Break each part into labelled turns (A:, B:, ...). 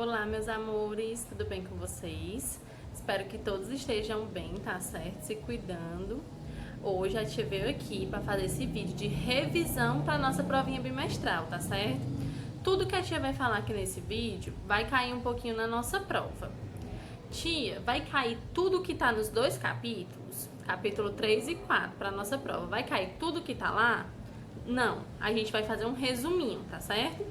A: Olá, meus amores, tudo bem com vocês? Espero que todos estejam bem, tá certo? Se cuidando. Hoje a tia veio aqui para fazer esse vídeo de revisão para nossa provinha bimestral, tá certo? Tudo que a tia vai falar aqui nesse vídeo vai cair um pouquinho na nossa prova. Tia, vai cair tudo que tá nos dois capítulos, capítulo 3 e 4 para nossa prova. Vai cair tudo que tá lá? Não, a gente vai fazer um resuminho, tá certo?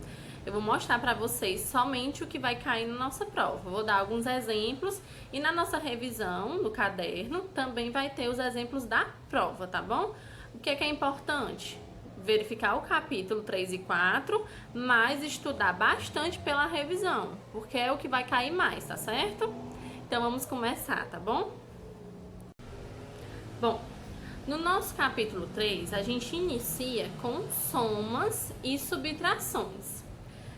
A: Eu vou mostrar pra vocês somente o que vai cair na nossa prova. Vou dar alguns exemplos e na nossa revisão, no caderno, também vai ter os exemplos da prova, tá bom? O que é importante? Verificar o capítulo 3 e 4, mas estudar bastante pela revisão, porque é o que vai cair mais, tá certo? Então vamos começar, tá bom? Bom, no nosso capítulo 3, a gente inicia com somas e subtrações.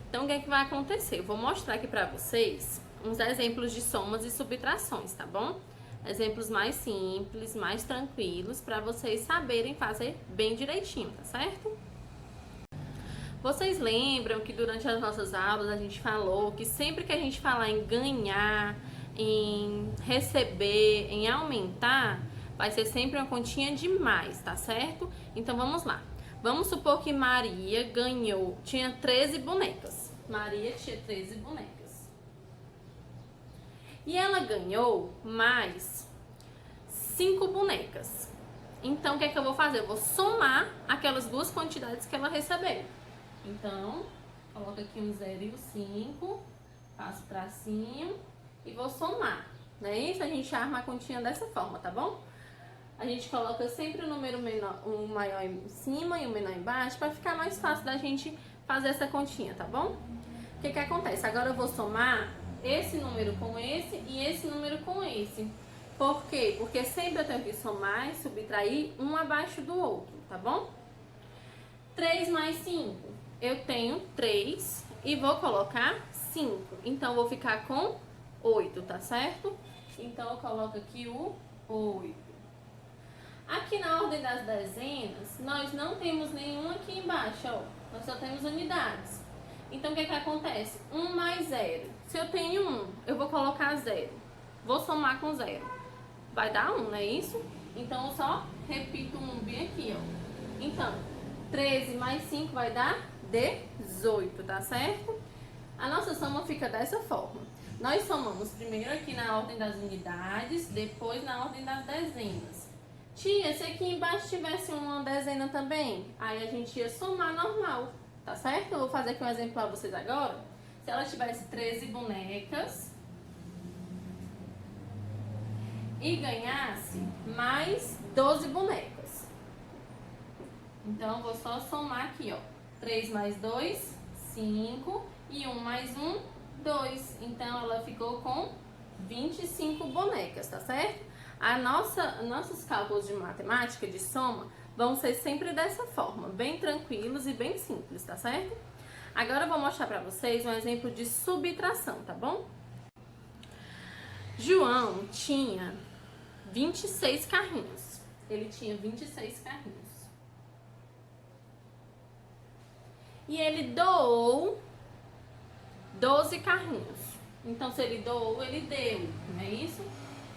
A: Então, o que é que vai acontecer? Eu vou mostrar aqui pra vocês uns exemplos de somas e subtrações, tá bom? Exemplos mais simples, mais tranquilos, pra vocês saberem fazer bem direitinho, tá certo? Vocês lembram que durante as nossas aulas a gente falou que sempre que a gente falar em ganhar, em receber, em aumentar, vai ser sempre uma continha de mais, tá certo? Então, vamos lá. Vamos supor que Maria tinha 13 bonecas. Maria tinha 13 bonecas. E ela ganhou mais 5 bonecas. Então, o que é que eu vou fazer? Eu vou somar aquelas duas quantidades que ela recebeu. Então, coloco aqui um 0 e o 5, passo pra cima e vou somar. Não é isso? A gente arma a continha dessa forma, tá bom? A gente coloca sempre o número menor, o maior em cima e o menor embaixo, para ficar mais fácil da gente fazer essa continha, tá bom? O que acontece? Agora eu vou somar esse número com esse e esse número com esse. Por quê? Porque sempre eu tenho que somar e subtrair um abaixo do outro, tá bom? 3 mais 5. Eu tenho 3 e vou colocar 5. Então, eu vou ficar com 8, tá certo? Então, eu coloco aqui o 8. Aqui na ordem das dezenas, nós não temos nenhum aqui embaixo, ó. Nós só temos unidades. Então, o que acontece? 1 mais 0. Se eu tenho 1, eu vou colocar 0. Vou somar com 0. Vai dar 1, não é isso? Então, eu só repito o 1 bem aqui, ó. Então, 13 mais 5 vai dar 18, tá certo? A nossa soma fica dessa forma. Nós somamos primeiro aqui na ordem das unidades, depois na ordem das dezenas. Tia, se aqui embaixo tivesse uma dezena também, aí a gente ia somar normal, tá certo? Eu vou fazer aqui um exemplo para vocês agora. Se ela tivesse 13 bonecas e ganhasse mais 12 bonecas. Então, eu vou só somar aqui, ó. 3 mais 2, 5. E 1 mais 1, 2. Então, ela ficou com 25 bonecas, tá certo? Nossos cálculos de matemática, de soma, vão ser sempre dessa forma, bem tranquilos e bem simples, tá certo? Agora eu vou mostrar pra vocês um exemplo de subtração, tá bom? João tinha 26 carrinhos. Ele tinha 26 carrinhos. E ele doou 12 carrinhos. Então, se ele doou, ele deu, não é isso?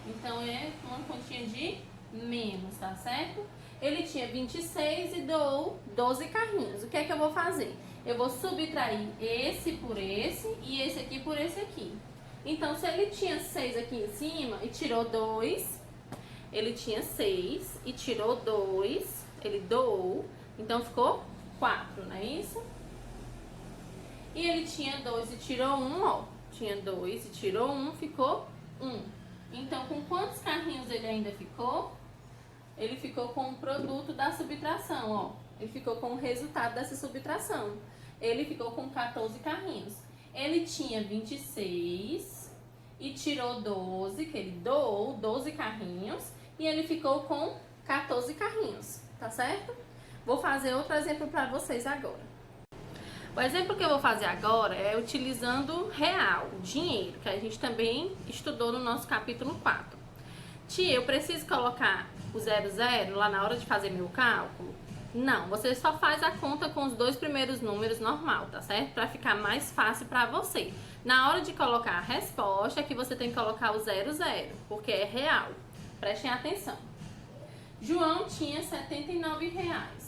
A: Então, é uma continha de menos, tá certo? Ele tinha 26 e doou 12 carrinhos. O que é que eu vou fazer? Eu vou subtrair esse por esse e esse aqui por esse aqui. Então, se ele tinha 6 aqui em cima e tirou 2, ele tinha 6 e tirou 2, ele doou, então ficou 4, não é isso? E ele tinha 2 e tirou 1, ó. Tinha 2 e tirou 1, ficou 1. Então, com quantos carrinhos ele ainda ficou? Ele ficou com o produto da subtração, ó. Ele ficou com o resultado dessa subtração. Ele ficou com 14 carrinhos. Ele tinha 26 e tirou 12, que ele doou 12 carrinhos. E ele ficou com 14 carrinhos, tá certo? Vou fazer outro exemplo para vocês agora. O exemplo que eu vou fazer agora é utilizando real, dinheiro, que a gente também estudou no nosso capítulo 4. Tia, eu preciso colocar o 00 lá na hora de fazer meu cálculo? Não, você só faz a conta com os dois primeiros números normal, tá certo? Pra ficar mais fácil pra você. Na hora de colocar a resposta, é que você tem que colocar o 00, porque é real. Prestem atenção. João tinha R$79.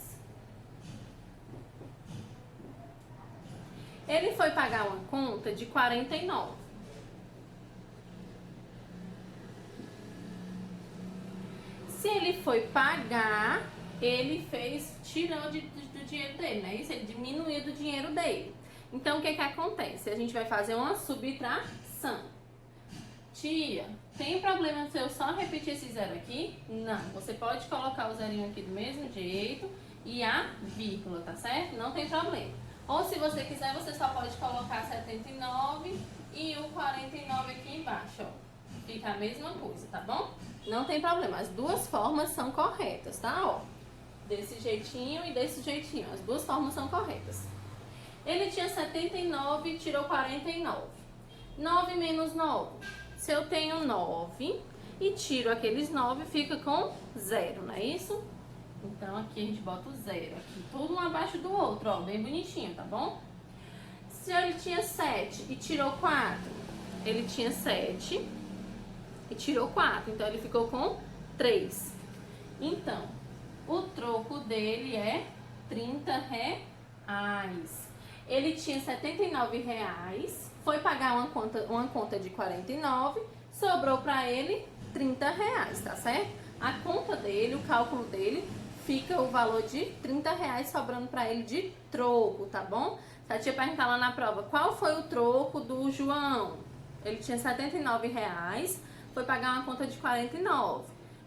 A: Ele foi pagar uma conta de 49. Se ele foi pagar, ele tirou do dinheiro dele, né? Isso, ele diminuiu do dinheiro dele. Então, o que acontece? A gente vai fazer uma subtração. Tia, tem problema se eu só repetir esse zero aqui? Não, você pode colocar o zerinho aqui do mesmo jeito e a vírgula, tá certo? Não tem problema. Ou se você quiser, você só pode colocar 79 e o 49 aqui embaixo, ó. Fica a mesma coisa, tá bom? Não tem problema, as duas formas são corretas, tá? Ó, desse jeitinho e desse jeitinho, as duas formas são corretas. Ele tinha 79 e tirou 49. 9 menos 9. Se eu tenho 9 e tiro aqueles 9, fica com 0, não é isso? Então, aqui a gente bota o 0, aqui, tudo um abaixo do outro, ó, bem bonitinho, tá bom? Se ele tinha 7 e tirou 4, ele tinha 7 e tirou 4, então ele ficou com 3. Então, o troco dele é R$30. Ele tinha R$79, foi pagar uma conta de 49, sobrou pra ele R$30, tá certo? A conta dele, o cálculo dele, fica o valor de R$30 sobrando pra ele de troco, tá bom? Se a tia perguntar lá na prova, qual foi o troco do João? Ele tinha R$79, foi pagar uma conta de 49.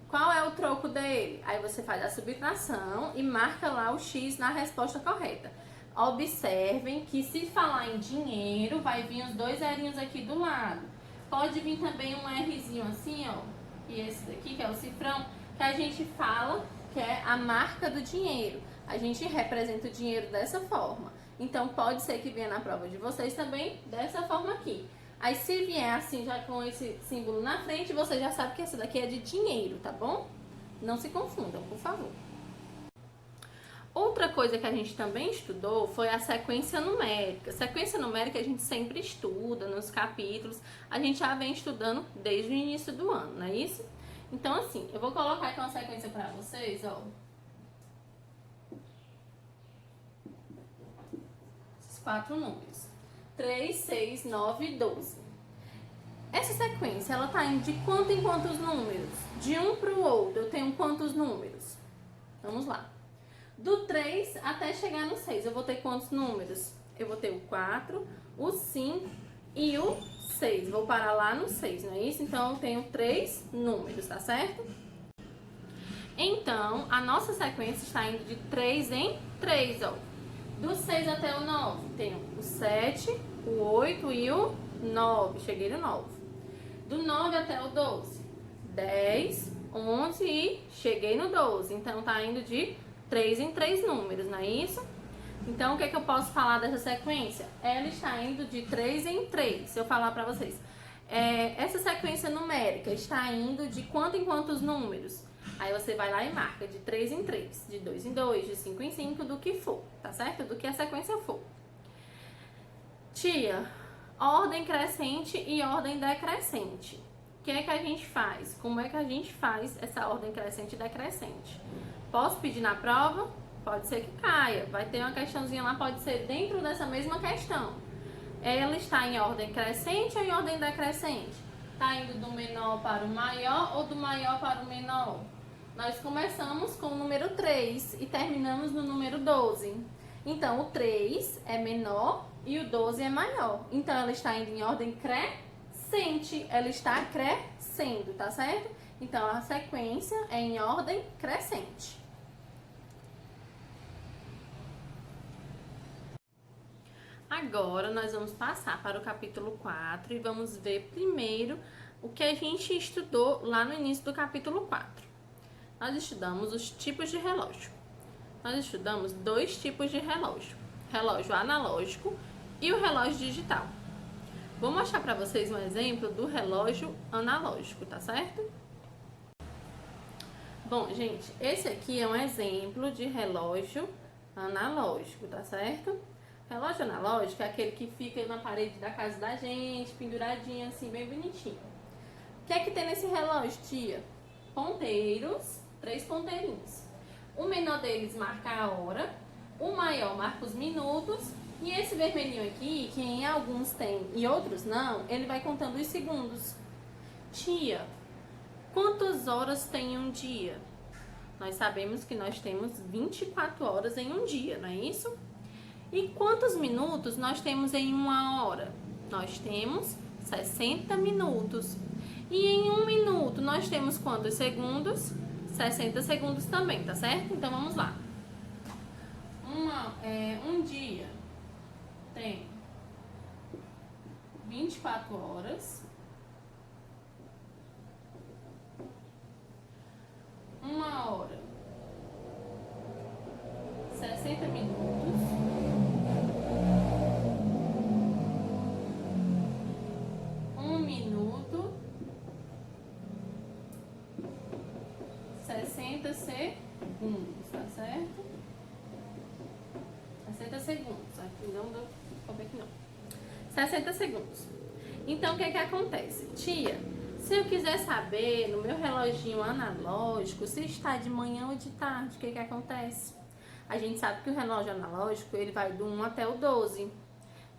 A: Qual é o troco dele? Aí você faz a subtração e marca lá o X na resposta correta. Observem que se falar em dinheiro, vai vir os dois zerinhos aqui do lado. Pode vir também um Rzinho assim, ó. E esse daqui, que é o cifrão, que a gente fala que é a marca do dinheiro. A gente representa o dinheiro dessa forma. Então, pode ser que venha na prova de vocês também dessa forma aqui. Aí, se vier assim, já com esse símbolo na frente, você já sabe que essa daqui é de dinheiro, tá bom? Não se confundam, por favor. Outra coisa que a gente também estudou foi a sequência numérica. Sequência numérica a gente sempre estuda nos capítulos, a gente já vem estudando desde o início do ano, não é isso? Então, assim, eu vou colocar aqui uma sequência pra vocês, ó. Esses 4 números. 3, 6, 9, 12. Essa sequência, ela tá indo de quanto em quantos números? De um pro outro, eu tenho quantos números? Vamos lá. Do 3 até chegar no 6, eu vou ter quantos números? Eu vou ter o 4, o 5 e o 6. Vou parar lá no 6, não é isso? Então, eu tenho 3 números, tá certo? Então, a nossa sequência está indo de 3 em 3, ó. Do 6 até o 9, tenho o 7, o 8 e o 9. Cheguei no 9. Do 9 até o 12, 10, 11 e cheguei no 12. Então, tá indo de 3 em 3 números, não é isso? Então, o que eu posso falar dessa sequência? Ela está indo de 3 em 3. Se eu falar pra vocês, essa sequência numérica está indo de quanto em quantos números? Aí você vai lá e marca de 3 em 3, de 2 em 2, de 5 em 5, do que for, tá certo? Do que a sequência for. Tia, ordem crescente e ordem decrescente. O que é que a gente faz? Como é que a gente faz essa ordem crescente e decrescente? Posso pedir na prova? Pode ser que caia. Vai ter uma questãozinha lá, pode ser dentro dessa mesma questão. Ela está em ordem crescente ou em ordem decrescente? Está indo do menor para o maior ou do maior para o menor? Nós começamos com o número 3 e terminamos no número 12. Então, o 3 é menor e o 12 é maior. Então, ela está indo em ordem crescente. Ela está crescendo, tá certo? Então, a sequência é em ordem crescente. Agora, nós vamos passar para o capítulo 4 e vamos ver primeiro o que a gente estudou lá no início do capítulo 4. Nós estudamos os tipos de relógio. Nós estudamos 2 tipos de relógio. Relógio analógico e o relógio digital. Vou mostrar para vocês um exemplo do relógio analógico, tá certo? Bom, gente, esse aqui é um exemplo de relógio analógico, tá certo? Relógio analógico é aquele que fica na parede da casa da gente, penduradinho assim, bem bonitinho. O que é que tem nesse relógio, tia? Ponteiros, 3 ponteirinhos. O menor deles marca a hora, o maior marca os minutos, e esse vermelhinho aqui, que em alguns tem e outros não, ele vai contando os segundos. Tia, quantas horas tem um dia? Nós sabemos que nós temos 24 horas em um dia, não é isso? E quantos minutos nós temos em uma hora? Nós temos 60 minutos. E em um minuto nós temos quantos segundos? 60 segundos também, tá certo? Então vamos lá. Um dia tem 24 horas. Uma hora, 60 minutos. Um minuto, 60 segundos, tá certo? 60 segundos. Aqui não deu pra ver que não. 60 segundos. Então, o que acontece? Tia, se eu quiser saber no meu reloginho analógico se está de manhã ou de tarde, o que acontece? A gente sabe que o relógio analógico ele vai do 1 até o 12.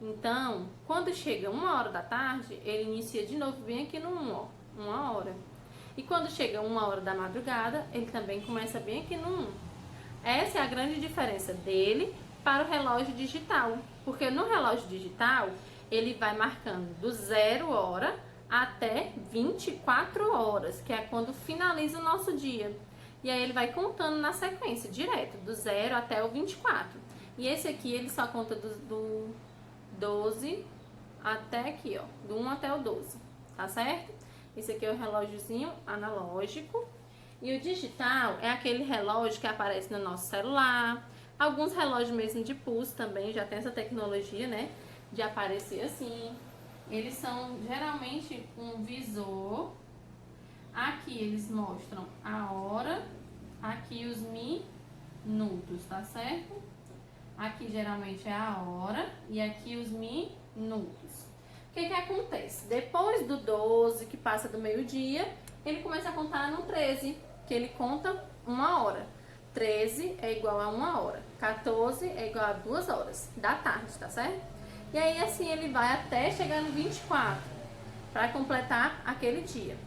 A: Então, quando chega 1 hora da tarde, ele inicia de novo bem aqui no 1, ó, 1 hora. E quando chega 1 hora da madrugada, ele também começa bem aqui no 1. Essa é a grande diferença dele para o relógio digital. Porque no relógio digital, ele vai marcando do 0 hora até 24 horas, que é quando finaliza o nosso dia. E aí ele vai contando na sequência, direto, do 0 até o 24. E esse aqui, ele só conta do 12 até aqui, ó, do 1 até o 12, tá certo? Esse aqui é o relógiozinho analógico. E o digital é aquele relógio que aparece no nosso celular. Alguns relógios mesmo de pulso também já tem essa tecnologia, né, de aparecer assim. Eles são geralmente um visor. Aqui eles mostram a hora, aqui os minutos, tá certo? Aqui geralmente é a hora e aqui os minutos. O que acontece? Depois do 12, que passa do meio-dia, ele começa a contar no 13, que ele conta 1 hora. 13 é igual a 1 hora. 14 é igual a 2 horas da tarde, tá certo? E aí assim ele vai até chegar no 24, para completar aquele dia.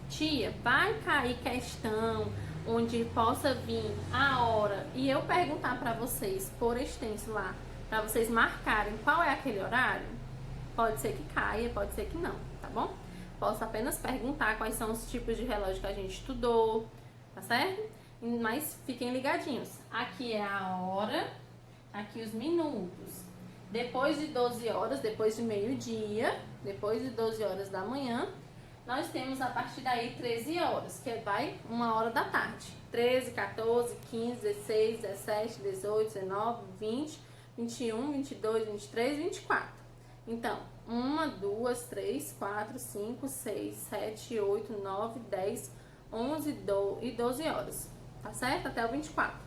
A: Tia, vai cair questão onde possa vir a hora e eu perguntar para vocês por extenso lá, para vocês marcarem qual é aquele horário? Pode ser que caia, pode ser que não, tá bom? Posso apenas perguntar quais são os tipos de relógio que a gente estudou, tá certo? Mas fiquem ligadinhos. Aqui é a hora, aqui os minutos. Depois de 12 horas, depois de meio-dia, depois de 12 horas da manhã, nós temos a partir daí 13 horas, que vai 1 hora da tarde. 13, 14, 15, 16, 17, 18, 19, 20, 21, 22, 23, 24. Então, 1, 2, 3, 4, 5, 6, 7, 8, 9, 10, 11 e 12 horas. Tá certo? Até o 24.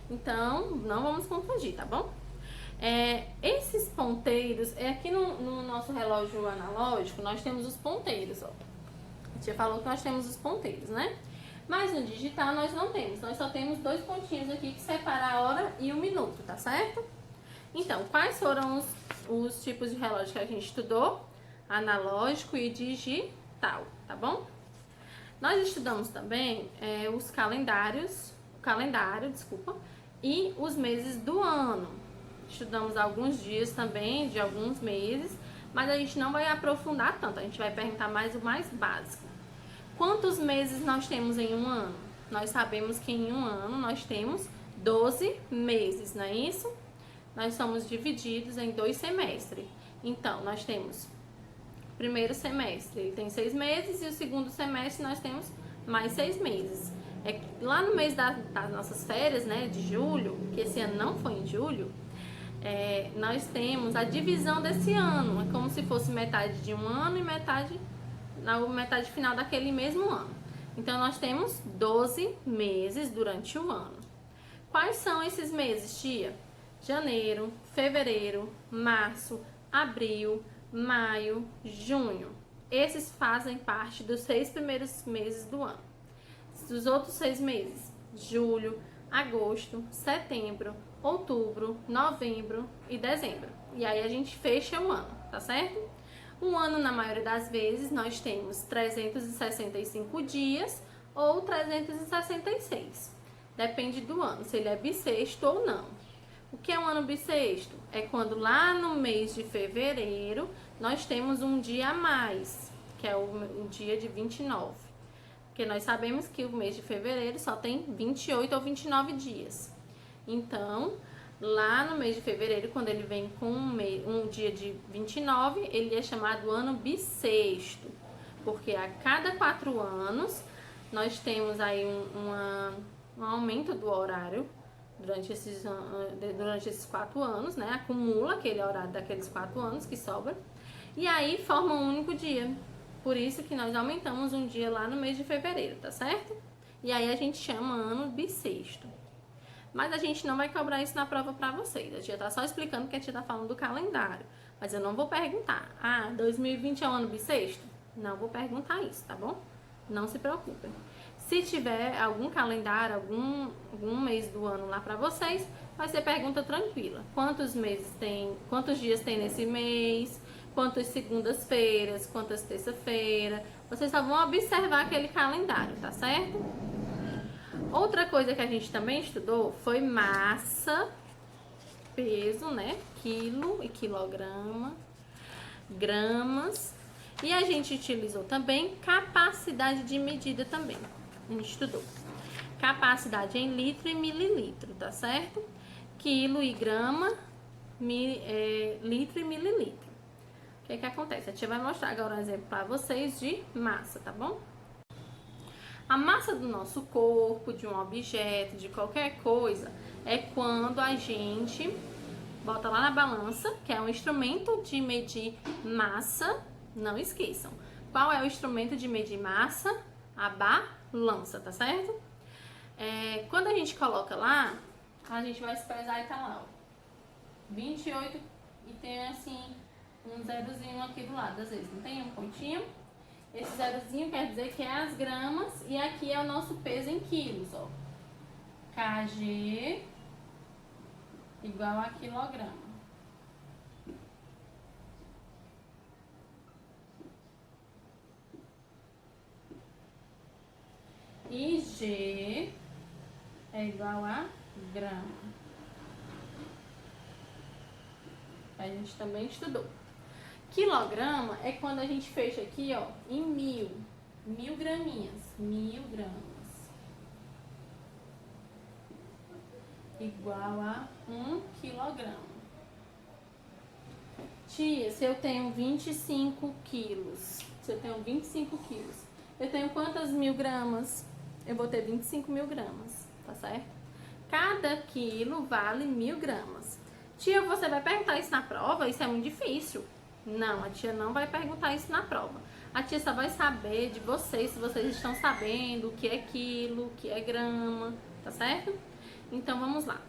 A: Então, não vamos confundir, tá bom? Esses ponteiros, aqui no nosso relógio analógico, nós temos os ponteiros, ó. A tia falou que nós temos os ponteiros, né? Mas no digital nós não temos, nós só temos 2 pontinhos aqui que separam a hora e o minuto, tá certo? Então, quais foram os tipos de relógio que a gente estudou? Analógico e digital, tá bom? Nós estudamos também o calendário, e os meses do ano. Estudamos alguns dias também, de alguns meses, mas a gente não vai aprofundar tanto, a gente vai perguntar mais o mais básico. Quantos meses nós temos em um ano? Nós sabemos que em um ano nós temos 12 meses, não é isso? Nós somos divididos em 2 semestres. Então, nós temos o primeiro semestre, ele tem 6 meses, e o segundo semestre nós temos mais 6 meses. Lá no mês das nossas férias, né, de julho, que esse ano não foi em julho, nós temos a divisão desse ano. É como se fosse metade de um ano e metade final daquele mesmo ano. Então, nós temos 12 meses durante o ano. Quais são esses meses, tia? Janeiro, fevereiro, março, abril, maio, junho. Esses fazem parte dos 6 primeiros meses do ano. Os outros 6 meses, julho, agosto, setembro, outubro, novembro e dezembro. E aí a gente fecha o ano, tá certo? Um ano, na maioria das vezes, nós temos 365 dias ou 366. Depende do ano, se ele é bissexto ou não. O que é um ano bissexto? É quando lá no mês de fevereiro nós temos um dia a mais, que é o dia de 29. Porque nós sabemos que o mês de fevereiro só tem 28 ou 29 dias. Então, lá no mês de fevereiro, quando ele vem com um dia de 29, ele é chamado ano bissexto. Porque a cada 4 anos, nós temos aí um aumento do horário durante esses 4 anos, né? Acumula aquele horário daqueles 4 anos que sobra. E aí forma um único dia. Por isso que nós aumentamos um dia lá no mês de fevereiro, tá certo? E aí a gente chama ano bissexto. Mas a gente não vai cobrar isso na prova pra vocês. A tia tá só explicando que a tia tá falando do calendário. Mas eu não vou perguntar. 2020 é um ano bissexto? Não vou perguntar isso, tá bom? Não se preocupem. Se tiver algum calendário, algum mês do ano lá pra vocês, vai ser pergunta tranquila. Quantos dias tem nesse mês? Quantas segundas-feiras, quantas terça-feira. Vocês só vão observar aquele calendário, tá certo? Outra coisa que a gente também estudou foi massa, peso, né? Quilo e quilograma, gramas. E a gente utilizou também capacidade de medida também. A gente estudou capacidade em litro e mililitro, tá certo? Quilo e grama, litro e mililitro. O que acontece? A tia vai mostrar agora um exemplo para vocês de massa, tá bom? A massa do nosso corpo, de um objeto, de qualquer coisa, é quando a gente bota lá na balança, que é um instrumento de medir massa. Não esqueçam. Qual é o instrumento de medir massa? A balança, tá certo? Quando a gente coloca lá, a gente vai se pesar e tá lá, ó, 28 e tem assim um zerozinho aqui do lado, às vezes não tem um pontinho. Esse zerozinho quer dizer que é as gramas e aqui é o nosso peso em quilos, ó. kg igual a quilograma. E G é igual a grama. A gente também estudou. Quilograma é quando a gente fecha aqui, ó, em 1000 graminhas. 1000 gramas. Igual a 1 quilograma. Tia, se eu tenho 25 quilos, eu tenho quantas 1000 gramas? Eu vou ter 25 mil gramas, tá certo? Cada quilo vale 1000 gramas. Tia, você vai perguntar isso na prova? Isso é muito difícil. Não, a tia não vai perguntar isso na prova. A tia só vai saber de vocês, se vocês estão sabendo o que é quilo, o que é grama, tá certo? Então, vamos lá.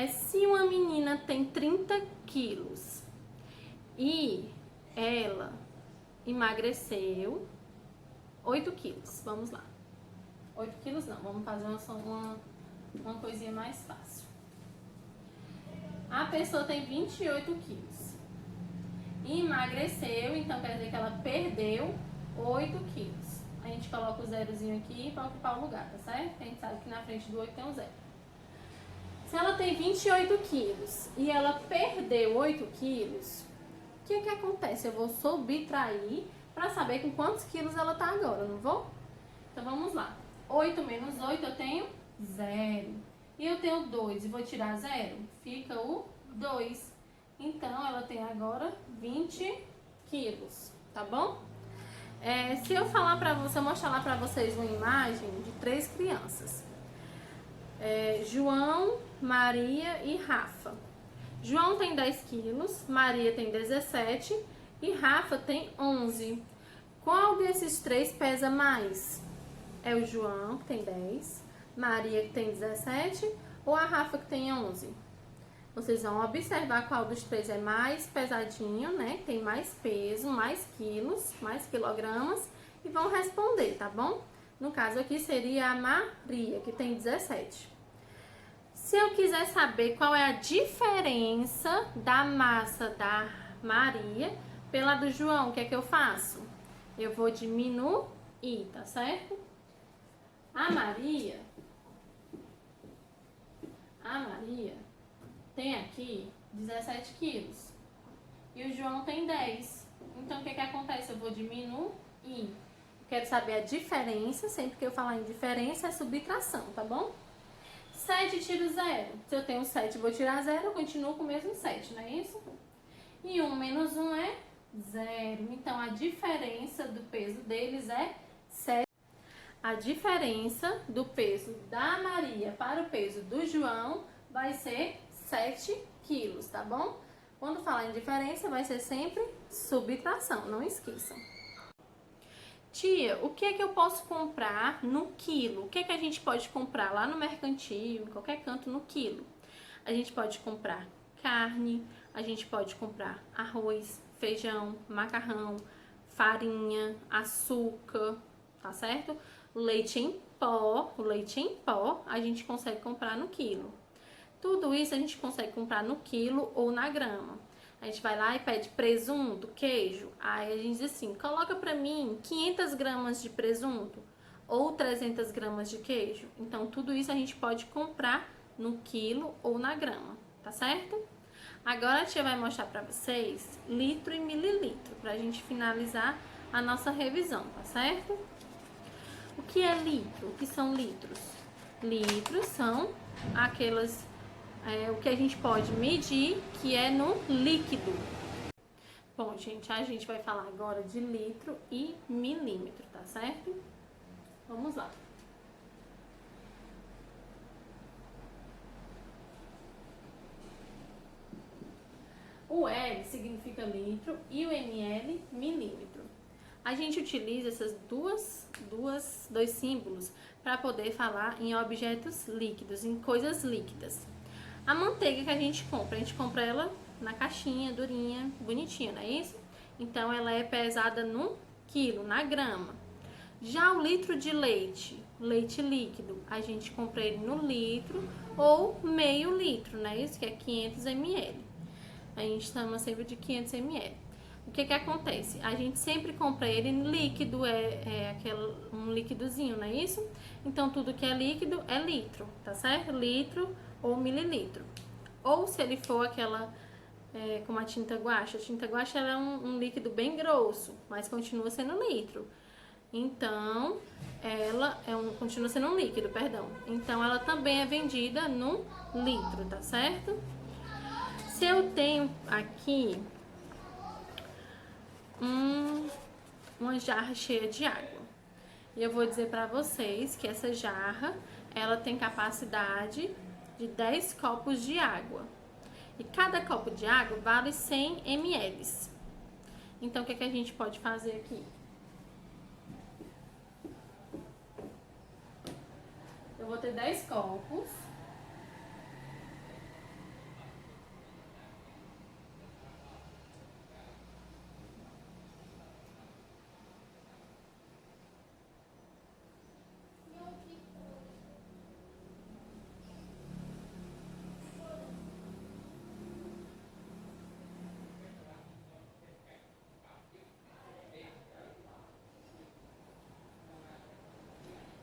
A: Se uma menina tem 30 quilos e ela emagreceu 8 quilos, vamos lá. 8 quilos não, vamos fazer uma coisinha mais fácil. A pessoa tem 28 quilos. E emagreceu, então quer dizer que ela perdeu 8 quilos. A gente coloca o zerozinho aqui para ocupar o lugar, tá certo? A gente sabe que na frente do 8 tem um zero. Se ela tem 28 quilos e ela perdeu 8 quilos, o que acontece? Eu vou subtrair para saber com quantos quilos ela tá agora, não vou? Então vamos lá. 8 menos 8 eu tenho 0. E eu tenho 2 e vou tirar 0? Fica o 2. Então, ela tem agora 20 quilos, tá bom? Se eu falar pra você, mostrar lá pra vocês uma imagem de 3 crianças. João, Maria e Rafa. João tem 10 quilos, Maria tem 17 e Rafa tem 11. Qual desses 3 pesa mais? É o João, que tem 10, Maria, que tem 17, ou a Rafa, que tem 11? Vocês vão observar qual dos três é mais pesadinho, né? Tem mais peso, mais quilos, mais quilogramas, e vão responder, tá bom? No caso aqui seria a Maria, que tem 17. Se eu quiser saber qual é a diferença da massa da Maria pela do João, o que é que eu faço? Eu vou diminuir, tá certo? A Maria tem aqui 17 quilos e o João tem 10. Então, o que é que acontece? Eu vou diminuir. Quero saber a diferença, sempre que eu falar em diferença é subtração, tá bom? 7 tiro 0. Se eu tenho 7 e vou tirar 0, eu continuo com o mesmo 7, não é isso? E 1 menos 1 é 0. Então, a diferença do peso deles é 7. A diferença do peso da Maria para o peso do João vai ser 7 quilos, tá bom? Quando falar em diferença, vai ser sempre subtração, não esqueçam. Tia, o que é que eu posso comprar no quilo? O que é que a gente pode comprar lá no mercantil, em qualquer canto no quilo? A gente pode comprar carne, a gente pode comprar arroz, feijão, macarrão, farinha, açúcar, tá certo? Leite em pó a gente consegue comprar no quilo. Tudo isso a gente consegue comprar no quilo ou na grama. A gente vai lá e pede presunto, queijo. Aí a gente diz assim, coloca pra mim 500 gramas de presunto ou 300 gramas de queijo. Então, tudo isso a gente pode comprar no quilo ou na grama, tá certo? Agora a tia vai mostrar pra vocês litro e mililitro, pra gente finalizar a nossa revisão, tá certo? O que é litro? O que são litros? Litros são aquelas... o que a gente pode medir, que é no líquido. Bom, gente, a gente vai falar agora de litro e milímetro, tá certo? Vamos lá. O L significa litro e o ml, milímetro. A gente utiliza essas dois símbolos para poder falar em objetos líquidos, em coisas líquidas. A manteiga que a gente compra ela na caixinha, durinha, bonitinha, não é isso? Então, ela é pesada no quilo, na grama. Já o litro de leite, leite líquido, a gente compra ele no litro ou meio litro, não é isso? Que é 500 ml. A gente chama sempre de 500 ml. O que que acontece? A gente sempre compra ele em líquido, um líquidozinho, não é isso? Então, tudo que é líquido é litro, tá certo? Litro ou mililitro. Ou se ele for aquela, como a tinta guache. A tinta guache ela é um líquido bem grosso, mas continua sendo litro. Então, ela continua sendo um líquido, perdão. Então, ela também é vendida no litro, tá certo? Se eu tenho aqui uma jarra cheia de água, e eu vou dizer pra vocês que essa jarra, ela tem capacidade de 10 copos de água. E cada copo de água vale 100 ml. Então, o que a gente pode fazer aqui? Eu vou ter 10 copos.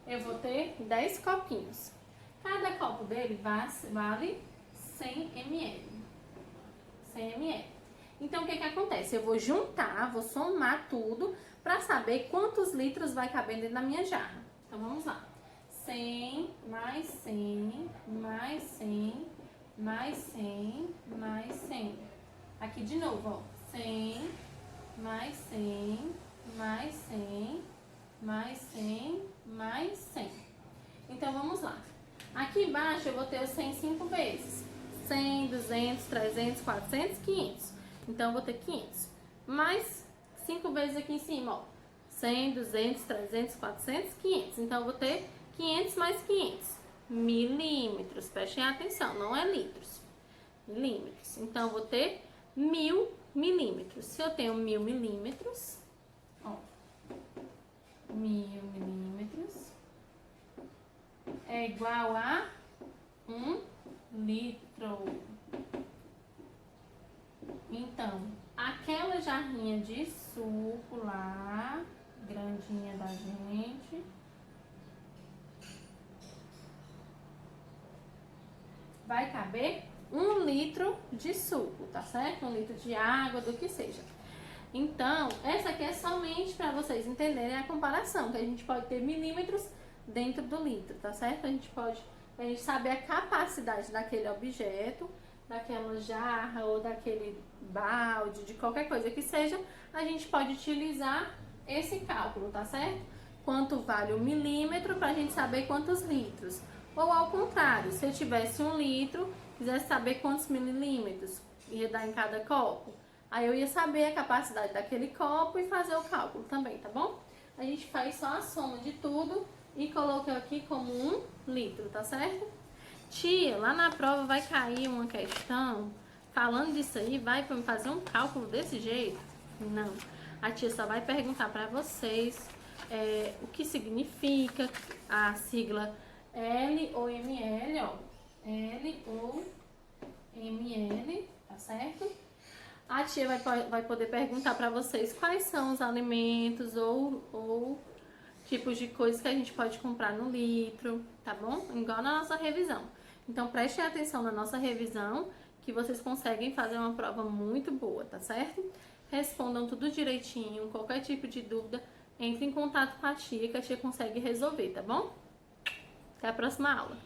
A: Eu vou ter 10 copinhos. Cada copo dele vale 100 ml. 100 ml. Então, o que acontece? Eu vou juntar, vou somar tudo para saber quantos litros vai caber dentro da minha jarra. Então, vamos lá. 100 mais 100 mais 100 mais 100 mais 100. Aqui de novo, ó. 100 mais 100 mais 100 mais 100 mais 100. Então, vamos lá. Aqui embaixo eu vou ter os 100 5 vezes. 100, 200, 300, 400, 500. Então, eu vou ter 500. Mais 5 vezes aqui em cima, ó. 100, 200, 300, 400, 500. Então, eu vou ter 500 mais 500 milímetros. Prestem atenção, não é litros. Milímetros. Então, eu vou ter 1000 milímetros. Se eu tenho 1000 milímetros, ó, 1000 milímetros é igual a 1 litro. Então, aquela jarrinha de suco lá, grandinha da gente, vai caber 1 litro de suco, tá certo? 1 litro de água, do que seja. Então, essa aqui é somente para vocês entenderem a comparação, que a gente pode ter milímetros dentro do litro, tá certo? A gente saber a capacidade daquele objeto, daquela jarra ou daquele balde, de qualquer coisa que seja, a gente pode utilizar esse cálculo, tá certo? Quanto vale 1 milímetro para a gente saber quantos litros. Ou ao contrário, se eu tivesse 1 litro, quisesse saber quantos milímetros ia dar em cada copo, aí eu ia saber a capacidade daquele copo e fazer o cálculo também, tá bom? A gente faz só a soma de tudo e coloca aqui como 1 litro, tá certo? Tia, lá na prova vai cair uma questão falando disso aí, vai fazer um cálculo desse jeito? Não. A tia só vai perguntar para vocês o que significa a sigla L ou ML, ó. L ou ML, tá certo? A tia vai poder perguntar para vocês quais são os alimentos ou tipos de coisas que a gente pode comprar no litro, tá bom? Igual na nossa revisão. Então, prestem atenção na nossa revisão, que vocês conseguem fazer uma prova muito boa, tá certo? Respondam tudo direitinho, qualquer tipo de dúvida, entre em contato com a tia, que a tia consegue resolver, tá bom? Até a próxima aula!